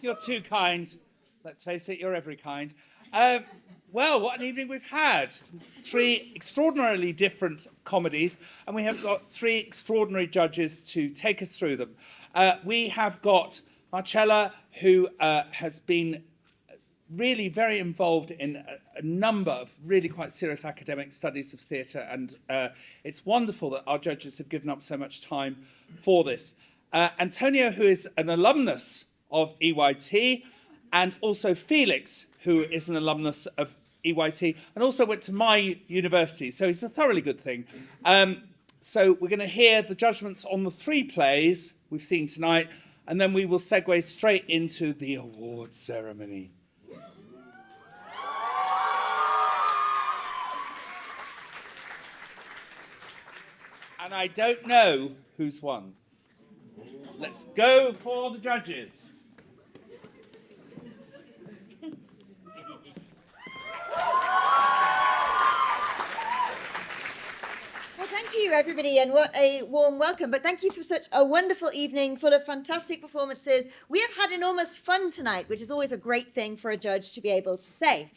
you're too kind. Let's face it, you're every kind. Well, what an evening we've had. 3 extraordinarily different comedies, and we have got 3 extraordinary judges to take us through them. We have got Marcella, who has been really very involved in a number of really quite serious academic studies of theatre, and it's wonderful that our judges have given up so much time for this. Antonio, who is an alumnus of EYT, and also Felix, who is an alumnus of EYT, and also went to my university, so he's a thoroughly good thing. So we're going to hear the judgments on the 3 plays we've seen tonight, and then we will segue straight into the awards ceremony. And I don't know who's won. Let's go for the judges. Well, thank you, everybody, and what a warm welcome. But thank you for such a wonderful evening full of fantastic performances. We have had enormous fun tonight, which is always a great thing for a judge to be able to say.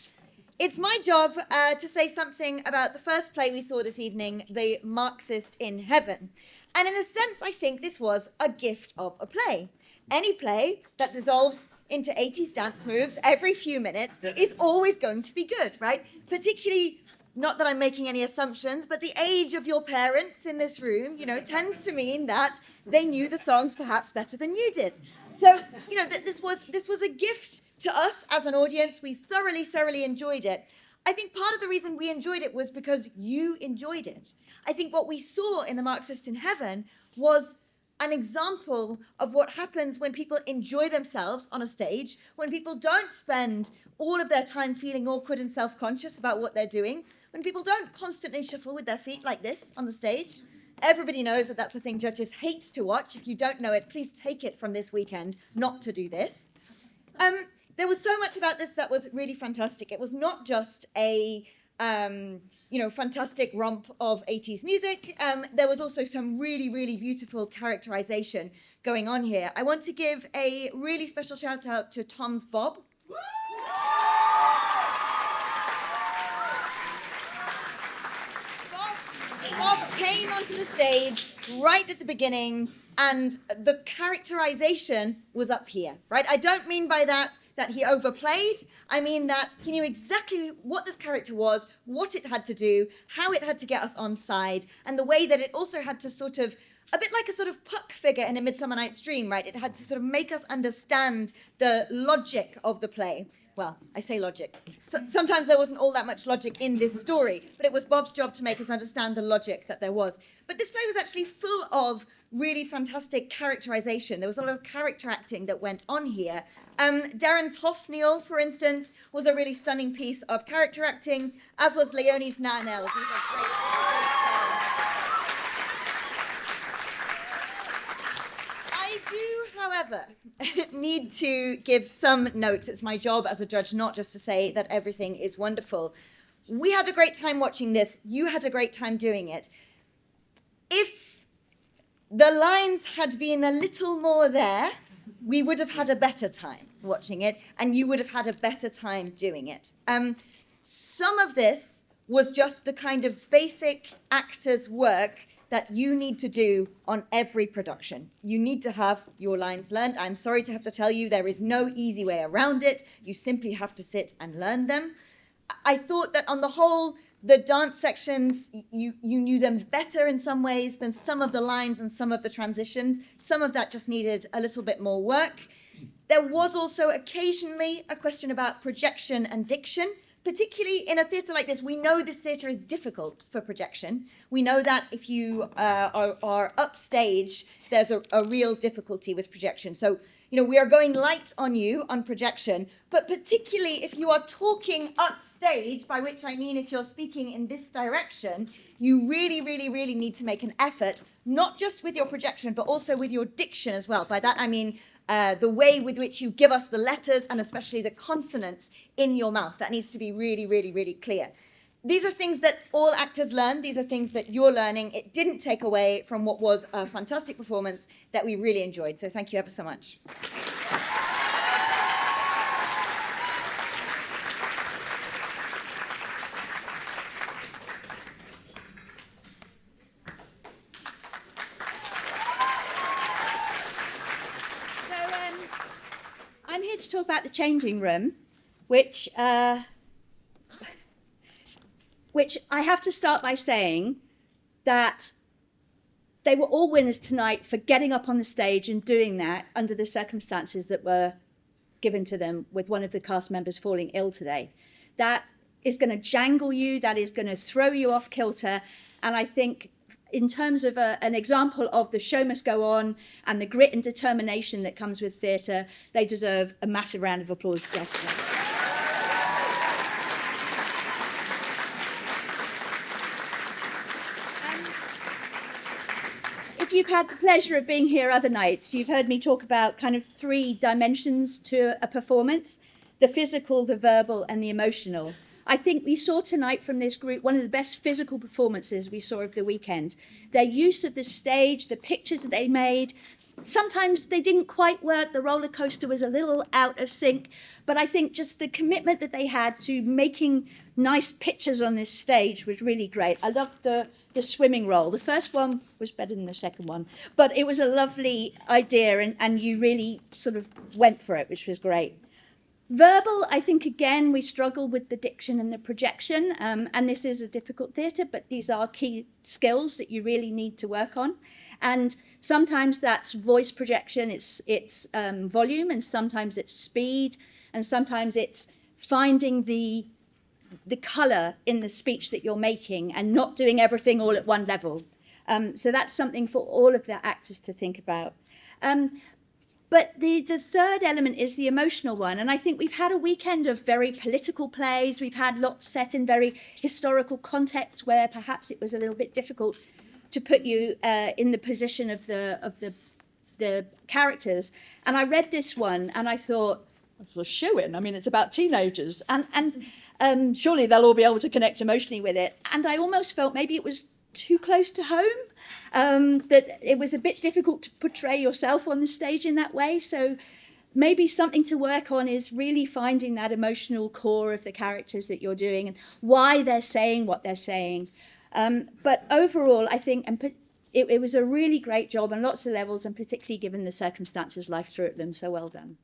It's my job to say something about the first play we saw this evening, The Marxist in Heaven. And in a sense, I think this was a gift of a play. Any play that dissolves into 80s dance moves every few minutes is always going to be good, right? Particularly, not that I'm making any assumptions, but the age of your parents in this room, tends to mean that they knew the songs perhaps better than you did. So, this was a gift to us as an audience. We thoroughly enjoyed it. I think part of the reason we enjoyed it was because you enjoyed it. I think what we saw in The Marxist in Heaven was an example of what happens when people enjoy themselves on a stage, when people don't spend all of their time feeling awkward and self-conscious about what they're doing, when people don't constantly shuffle with their feet like this on the stage. Everybody knows that that's a thing judges hate to watch. If you don't know it, please take it from this weekend not to do this. There was so much about this that was really fantastic. It was not just a fantastic romp of 80s music. There was also some really beautiful characterization going on here. I want to give a really special shout out to Tom's Bob. Bob came onto the stage right at the beginning, and the characterization was up here, right? I don't mean by that he overplayed. I mean that he knew exactly what this character was, what it had to do, how it had to get us on side, and the way that it also had to sort of, a bit like a sort of Puck figure in A Midsummer Night's Dream, right? It had to sort of make us understand the logic of the play. Well, I say logic. So sometimes there wasn't all that much logic in this story, but it was Bob's job to make us understand the logic that there was. But this play was actually full of really fantastic characterization. There was a lot of character acting that went on here. Darren's Hofniel, for instance, was a really stunning piece of character acting, as was Leonie's Nanel. These are great. I do, however, need to give some notes. It's my job as a judge not just to say that everything is wonderful. We had a great time watching this. You had a great time doing it. If the lines had been a little more there, we would have had a better time watching it, and you would have had a better time doing it. Some of this was just the kind of basic actor's work that you need to do on every production. You need to have your lines learned. I'm sorry to have to tell you, there is no easy way around it. You simply have to sit and learn them. I thought that on the whole, the dance sections, you knew them better in some ways than some of the lines and some of the transitions. Some of that just needed a little bit more work. There was also occasionally a question about projection and diction, particularly in a theatre like this. We know this theatre is difficult for projection. We know that if you are upstage, there's a real difficulty with projection. So, we are going light on you on projection, but particularly if you are talking upstage, by which I mean if you're speaking in this direction, you really need to make an effort, not just with your projection, but also with your diction as well. By that I mean the way with which you give us the letters and especially the consonants in your mouth. That needs to be really clear. These are things that all actors learn. These are things that you're learning. It didn't take away from what was a fantastic performance that we really enjoyed. So thank you ever so much. talk about the changing room, which I have to start by saying that they were all winners tonight for getting up on the stage and doing that under the circumstances that were given to them, with one of the cast members falling ill today. That is going to jangle you, that is going to throw you off kilter. And I think in terms of an example of the show must go on and the grit and determination that comes with theatre, they deserve a massive round of applause for yesterday. If you've had the pleasure of being here other nights, you've heard me talk about kind of 3 dimensions to a performance: the physical, the verbal, and the emotional. I think we saw tonight from this group one of the best physical performances we saw of the weekend. Their use of the stage, the pictures that they made, sometimes they didn't quite work. The roller coaster was a little out of sync, but I think just the commitment that they had to making nice pictures on this stage was really great. I loved the swimming role. The first one was better than the second one, but it was a lovely idea, and you really sort of went for it, which was great. Verbal, I think, again, we struggle with the diction and the projection, and this is a difficult theatre, but these are key skills that you really need to work on. And sometimes that's voice projection, it's volume, and sometimes it's speed, and sometimes it's finding the colour in the speech that you're making and not doing everything all at one level. So that's something for all of the actors to think about. But the third element is the emotional one. And I think we've had a weekend of very political plays. We've had lots set in very historical contexts where perhaps it was a little bit difficult to put you in the position of the characters. And I read this one and I thought, it's a shoe-in. I mean, it's about teenagers. And surely they'll all be able to connect emotionally with it. And I almost felt maybe it was too close to home, that it was a bit difficult to portray yourself on the stage in that way. So maybe something to work on is really finding that emotional core of the characters that you're doing and why they're saying what they're saying. But overall, I think it was a really great job on lots of levels, and particularly given the circumstances life threw at them. So well done.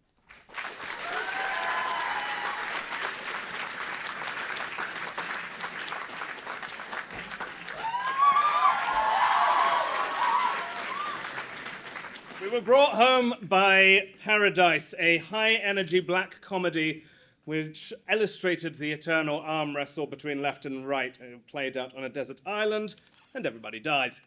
We were brought home by Paradise, a high-energy black comedy which illustrated the eternal arm wrestle between left and right, played out on a desert island, and everybody dies.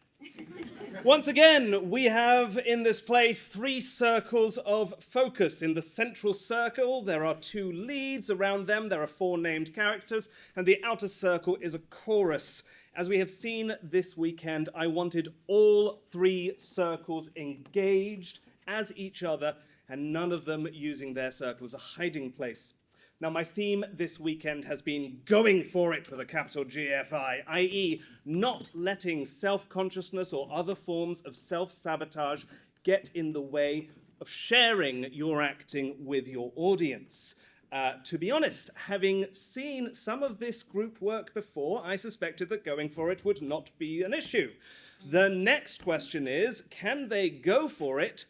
Once again, we have in this play 3 circles of focus. In the central circle, there are 2 leads. Around them, there are 4 named characters, and the outer circle is a chorus. As we have seen this weekend, I wanted all 3 circles engaged as each other, and none of them using their circle as a hiding place. Now, my theme this weekend has been going for it with a capital GFI, i.e. not letting self-consciousness or other forms of self-sabotage get in the way of sharing your acting with your audience. To be honest, having seen some of this group work before, I suspected that going for it would not be an issue. The next question is, can they go for it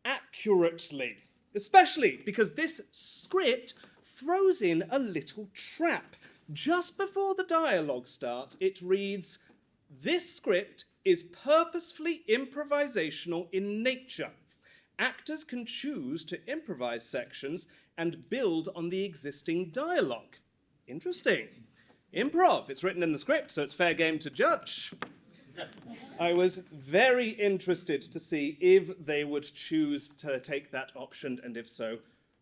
accurately? Especially because this script throws in a little trap. Just before the dialogue starts, it reads, "This script is purposefully improvisational in nature. Actors can choose to improvise sections and build on the existing dialogue." Interesting. Improv. It's written in the script, so it's fair game to judge. I was very interested to see if they would choose to take that option, and if so,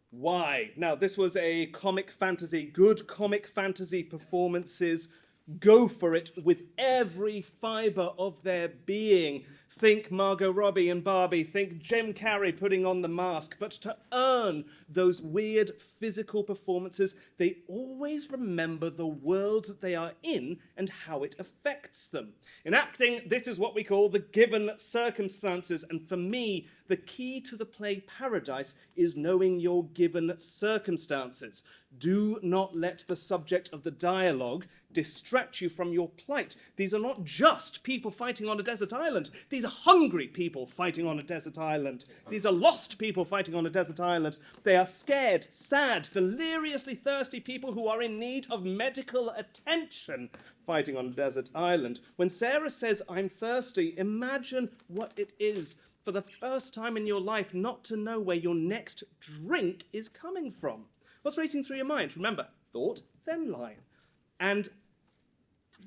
why. Now, this was a comic fantasy, good comic fantasy performances. Go for it with every fibre of their being. Think Margot Robbie and Barbie, think Jim Carrey putting on the mask, but to earn those weird physical performances, they always remember the world that they are in and how it affects them. In acting, this is what we call the given circumstances, and for me, the key to the play Paradise is knowing your given circumstances. Do not let the subject of the dialogue distract you from your plight. These are not just people fighting on a desert island. These are hungry people fighting on a desert island. These are lost people fighting on a desert island. They are scared, sad, deliriously thirsty people who are in need of medical attention fighting on a desert island. When Sarah says, "I'm thirsty," imagine what it is for the first time in your life not to know where your next drink is coming from. What's racing through your mind? Remember, thought, then line. And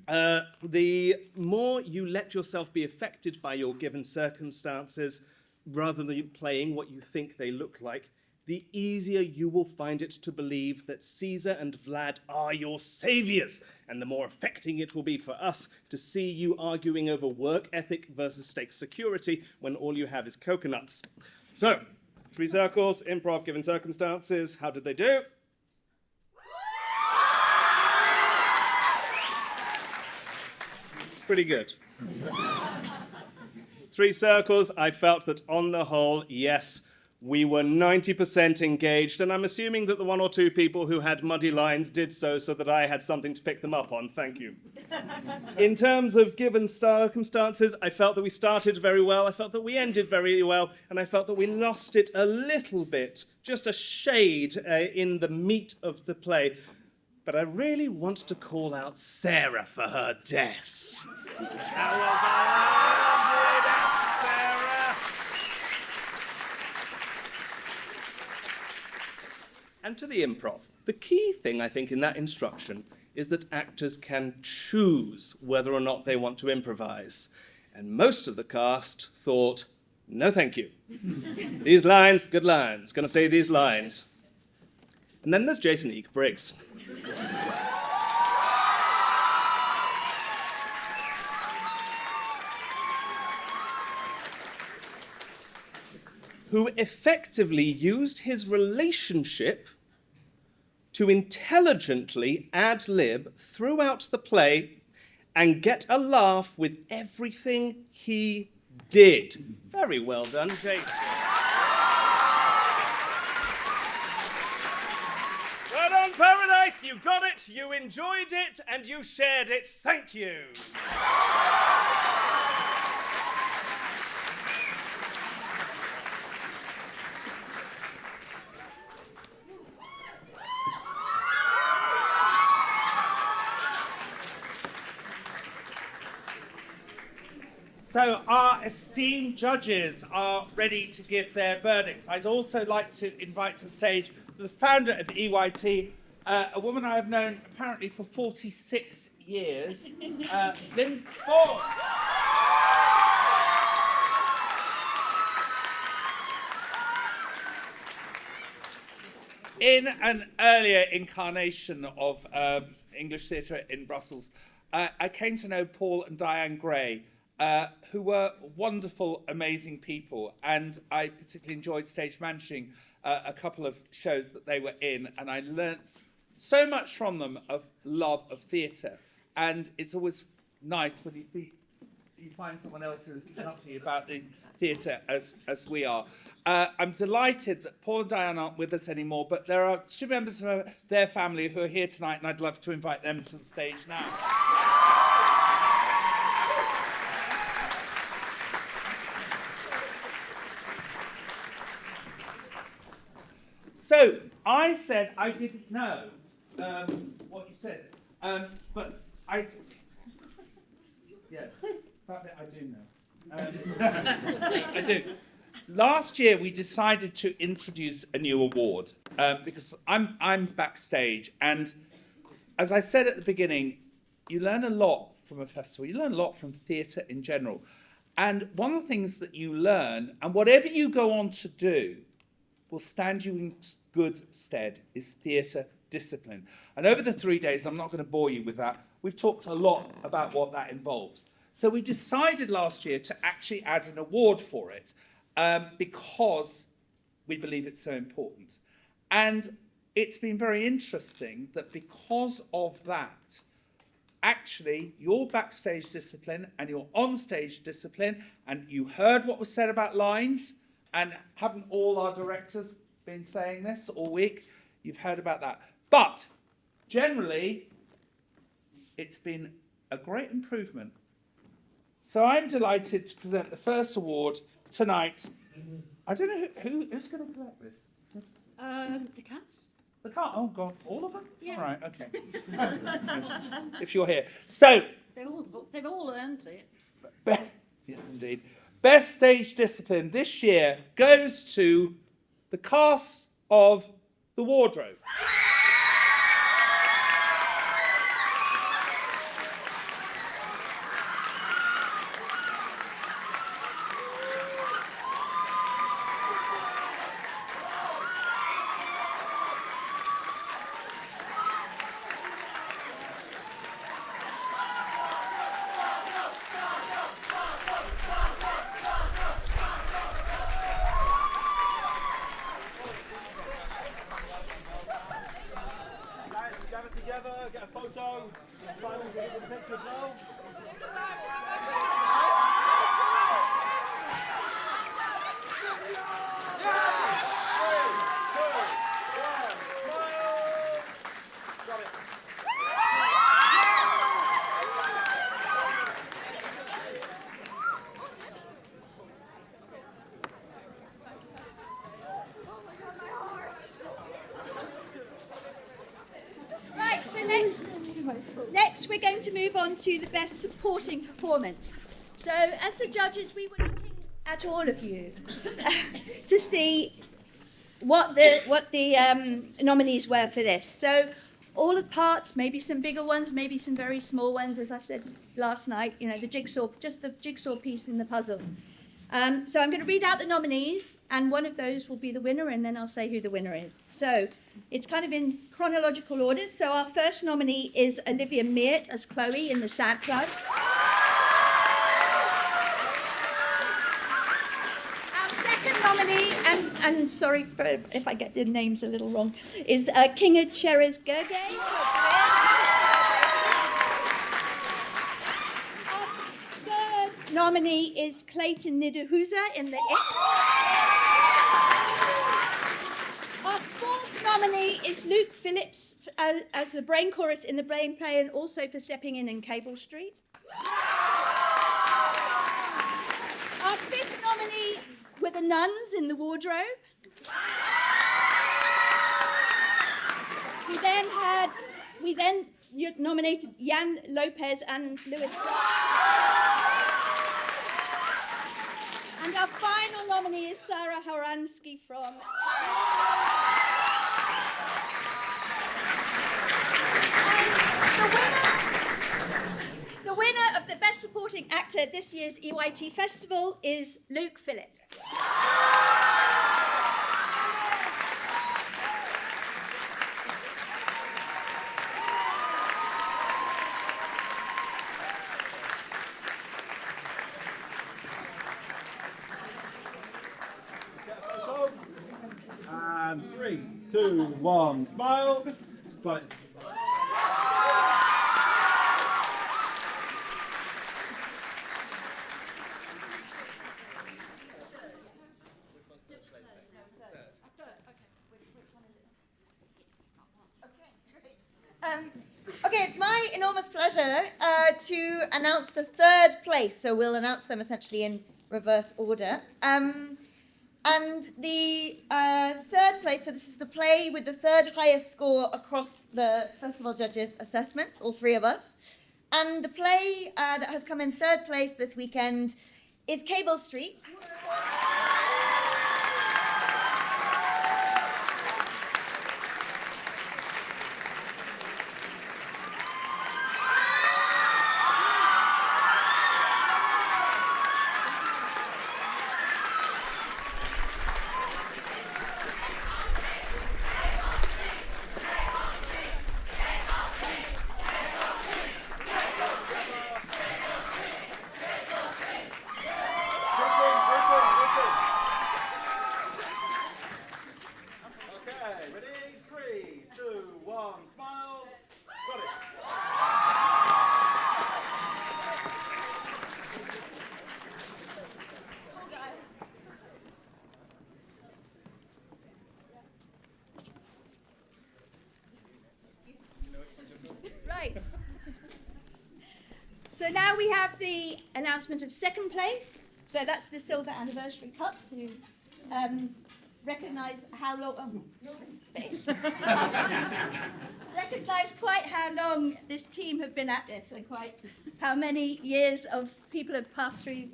the more you let yourself be affected by your given circumstances, rather than playing what you think they look like, the easier you will find it to believe that Caesar and Vlad are your saviors, and the more affecting it will be for us to see you arguing over work ethic versus state security when all you have is coconuts. So, 3 circles, improv, given circumstances. How did they do? Pretty good. 3 circles, I felt that on the whole, yes, we were 90% engaged, and I'm assuming that the 1 or 2 people who had muddy lines did so that I had something to pick them up on. Thank you. In terms of given circumstances, I felt that we started very well, I felt that we ended very well, and I felt that we lost it a little bit, just a shade in the meat of the play. But I really want to call out Sarah for her death. That was Sarah. And to the improv, the key thing, I think, in that instruction is that actors can choose whether or not they want to improvise. And most of the cast thought, no thank you. These lines, good lines, gonna say these lines. And then there's Jason Eek Briggs. Who effectively used his relationship to intelligently ad-lib throughout the play and get a laugh with everything he did. Very well done, Jason. Well done, Paradise. You got it, you enjoyed it, and you shared it. Thank you. So our esteemed judges are ready to give their verdicts. I'd also like to invite to stage the founder of EYT, a woman I have known apparently for 46 years, Lynn Ford. In an earlier incarnation of English theatre in Brussels, I came to know Paul and Diane Gray, who were wonderful, amazing people, and I particularly enjoyed stage managing a couple of shows that they were in, and I learnt so much from them of love of theatre. And it's always nice when you find someone else who's nutty about the theatre as we are. I'm delighted that Paul and Diane aren't with us anymore, but there are 2 members of their family who are here tonight, and I'd love to invite them to the stage now. So, I said I didn't know what you said, but yes, that bit I do know. I do. Last year we decided to introduce a new award because I'm backstage, and as I said at the beginning, you learn a lot from a festival. You learn a lot from theatre in general, and one of the things that you learn, and whatever you go on to do, will stand you in good stead, is theatre discipline. And over the 3 days, I'm not going to bore you with that, we've talked a lot about what that involves. So we decided last year to actually add an award for it because we believe it's so important. And it's been very interesting that because of that, actually, your backstage discipline and your onstage discipline, and you heard what was said about lines, and haven't all our directors been saying this all week? You've heard about that. But generally, It's been a great improvement. So I'm delighted to present the first award tonight. I don't know who's going to collect this. The cats? The car. Oh God, all of them. Yeah. All right. Okay. If you're here, so They've all earned it. best, yeah, indeed, best stage discipline this year goes to the cast of The Wardrobe. Get a photo. Finally, get a picture now. Got it. Right, so next we're going to move on to the best supporting performance. So as the judges, we were looking at all of you to see what the nominees were for this. So all the parts, maybe some bigger ones, maybe some very small ones, as I said last night, you know, the jigsaw piece in the puzzle. So I'm going to read out the nominees, and one of those will be the winner, and then I'll say who the winner is. So it's kind of in chronological order. So our first nominee is Olivia Meert as Chloe in The Sad Club. Our second nominee, and sorry if I get the names a little wrong, is Kinga Cheres Gergely. Nominee is Clayton Nidahuza in The It. Our fourth nominee is Luke Phillips as the brain chorus in The Brain Play, and also for stepping in Cable Street. Our fifth nominee were the nuns in The Wardrobe. We then nominated Jan Lopez and Lewis Clark. And our final nominee is Sarah Horansky from... The winner of the Best Supporting Actor at this year's EYT Festival is Luke Phillips. And 3, 2, 1, smile. Got it. Okay, it's my enormous pleasure to announce the third place. So we'll announce them essentially in reverse order. And the third place, so this is the play with the third highest score across the festival judges' assessments, all three of us. And the play that has come in third place this weekend is Cable Street. So now we have the announcement of second place. So that's the Silver Anniversary Cup to recognise how long. Recognise quite how long this team have been at this and quite how many years of people have passed through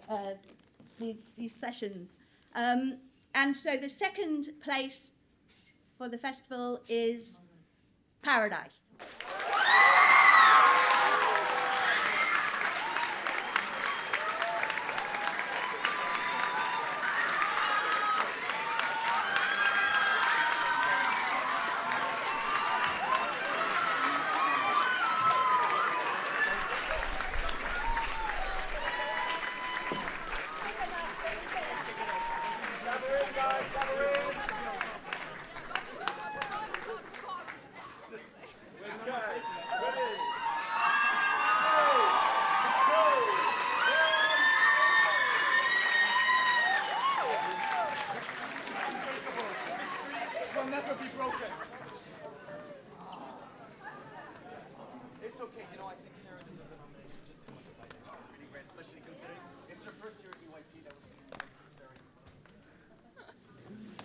these sessions. And so the second place for the festival is Paradise.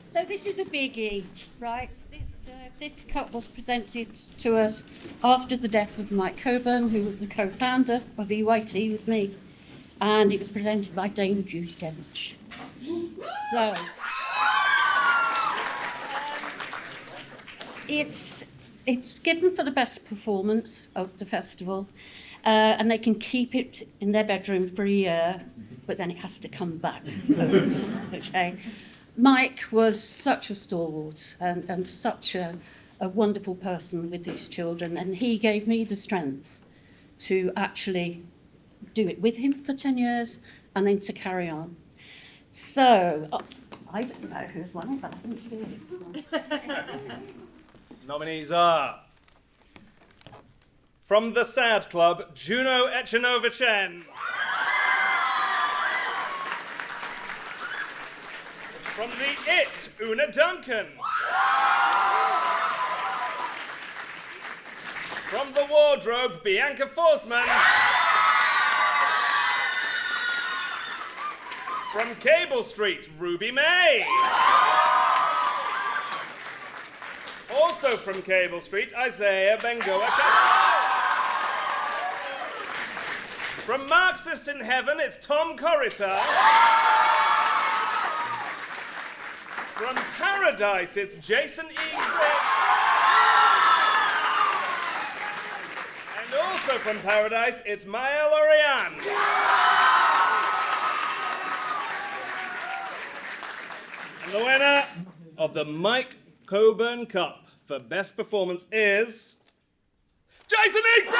So this is a biggie, right? This cup was presented to us after the death of Mike Cockburn, who was the co-founder of EYT with me, and it was presented by Dame Adjudication. So it's given for the best performance of the festival, and they can keep it in their bedroom for a year, but then it has to come back. Okay. Mike was such a stalwart and such a wonderful person with these children, and he gave me the strength to actually do it with him for 10 years and then to carry on. So, I don't know who's won, but I haven't feel it. Nominees are from the Sad Club, Juno Echenovichen. From the It, Una Duncan. From the Wardrobe, Bianca Forsman. From Cable Street, Ruby May. Also from Cable Street, Isaiah Bengoa Castro. From Marxist in Heaven, it's Tom Corritor. From Paradise, it's Jason E. Grigg. And also from Paradise, it's Maël Oriane. And the winner of the Mike Cockburn Cup for Best Performance is Jason E. Grigg!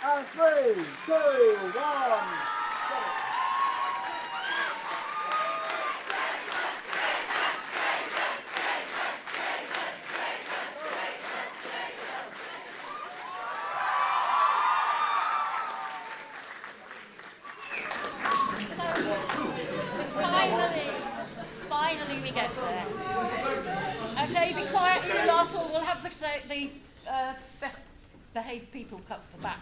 And 3, 2, 1. Finally we get there. Okay, be quiet, you lot, or we'll have the best behaved people cut the back.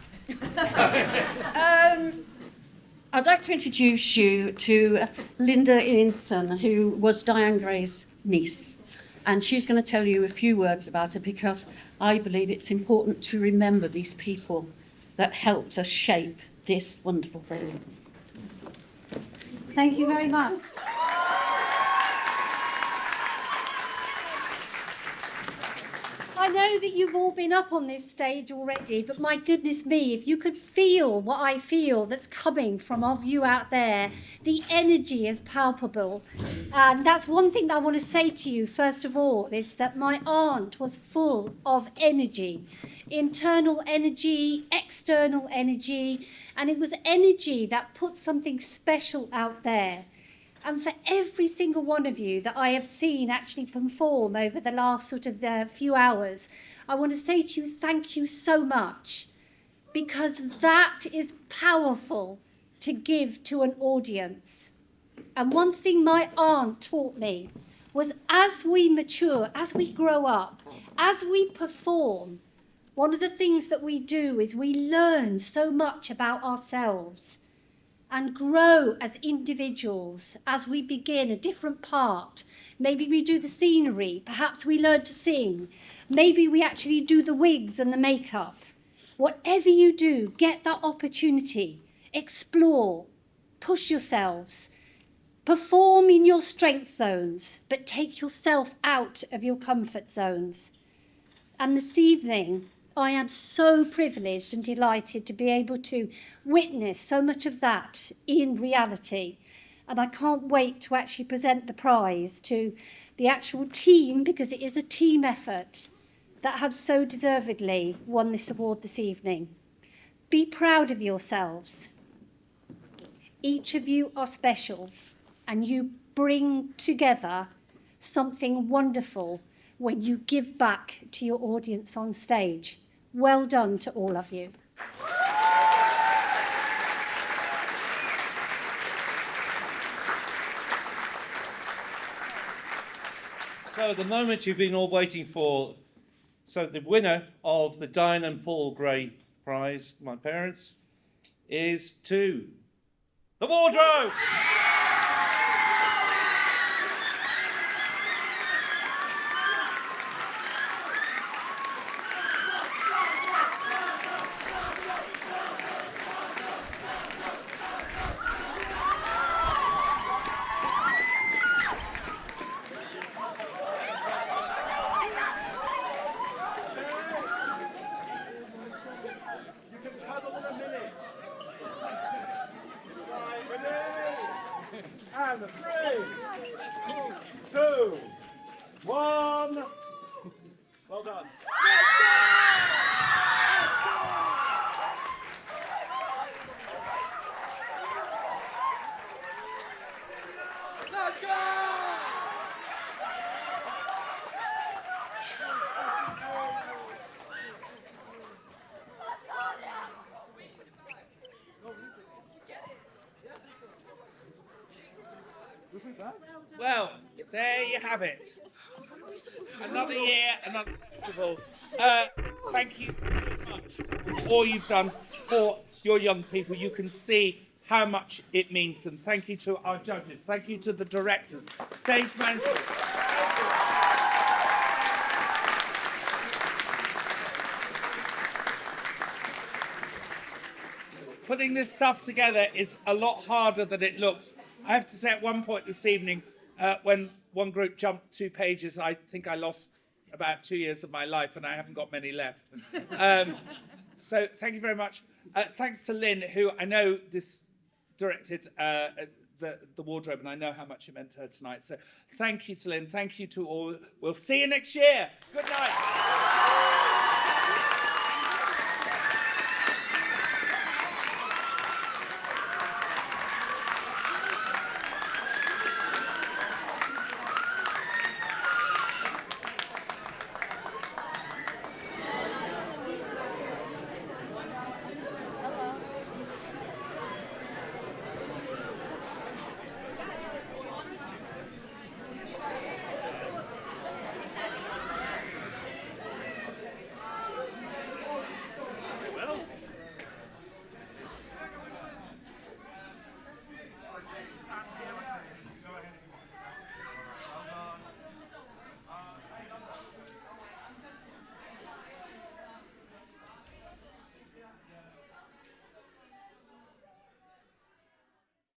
I'd like to introduce you to Linda Ianson, who was Diane Gray's niece. And she's going to tell you a few words about her because I believe it's important to remember these people that helped us shape this wonderful thing. Thank you very much. I know that you've all been up on this stage already, but my goodness me, if you could feel what I feel that's coming from of you out there, the energy is palpable. And that's one thing that I want to say to you, first of all, is that my aunt was full of energy, internal energy, external energy, and it was energy that put something special out there. And for every single one of you that I have seen actually perform over the last sort of few hours, I want to say to you, thank you so much, because that is powerful to give to an audience. And one thing my aunt taught me was, as we mature, as we grow up, as we perform, one of the things that we do is we learn so much about ourselves and grow as individuals as we begin a different part. Maybe we do the scenery, perhaps we learn to sing, maybe we actually do the wigs and the makeup. Whatever you do, get that opportunity, explore, push yourselves, perform in your strength zones, but take yourself out of your comfort zones. And this evening, I am so privileged and delighted to be able to witness so much of that in reality. And I can't wait to actually present the prize to the actual team, because it is a team effort, that have so deservedly won this award this evening. Be proud of yourselves. Each of you are special, and you bring together something wonderful when you give back to your audience on stage. Well done to all of you. So the moment you've been all waiting for. So the winner of the Diane and Paul Gray Prize, my parents, is to the wardrobe. And 3, 2, 1. Well done. Let's go! Well, there you have it. Another year, another festival. Thank you very much for all you've done to support your young people. You can see how much it means to them. Thank you to our judges. Thank you to the directors, stage management. Putting this stuff together is a lot harder than it looks. I have to say, at one point this evening, when one group jumped 2 pages, I think I lost about 2 years of my life, and I haven't got many left. So thank you very much. Thanks to Lynn, who I know directed the wardrobe, and I know how much it meant to her tonight. So thank you to Lynn. Thank you to all. We'll see you next year. Good night.